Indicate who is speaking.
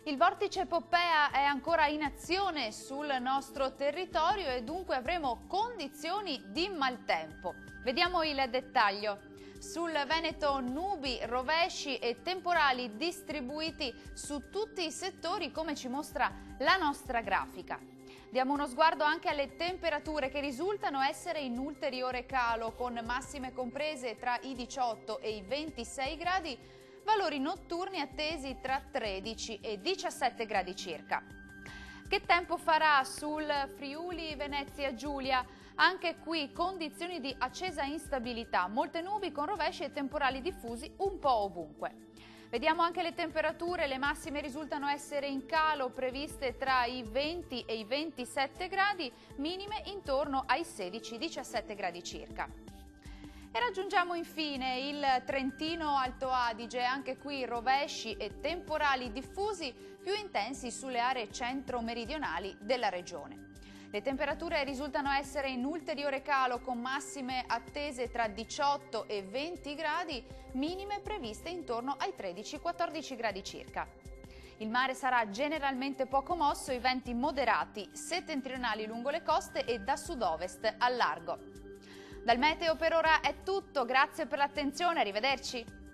Speaker 1: Il vortice Poppea è ancora in azione sul nostro territorio e dunque avremo condizioni di maltempo. Vediamo il dettaglio. Sul Veneto nubi, rovesci e temporali distribuiti su tutti i settori, come ci mostra la nostra grafica. Diamo uno sguardo anche alle temperature che risultano essere in ulteriore calo, con massime comprese tra i 18 e i 26 gradi, valori notturni attesi tra 13 e 17 gradi circa. Che tempo farà sul Friuli Venezia Giulia? Anche qui condizioni di accesa instabilità, molte nubi con rovesci e temporali diffusi un po' ovunque. Vediamo anche le temperature, le massime risultano essere in calo, previste tra i 20 e i 27 gradi, minime intorno ai 16-17 gradi circa. E raggiungiamo infine il Trentino Alto Adige, anche qui rovesci e temporali diffusi più intensi sulle aree centro-meridionali della regione. Le temperature risultano essere in ulteriore calo, con massime attese tra 18 e 20 gradi, minime previste intorno ai 13-14 gradi circa. Il mare sarà generalmente poco mosso, i venti moderati settentrionali lungo le coste e da sud-ovest al largo. Dal meteo per ora è tutto, grazie per l'attenzione, arrivederci!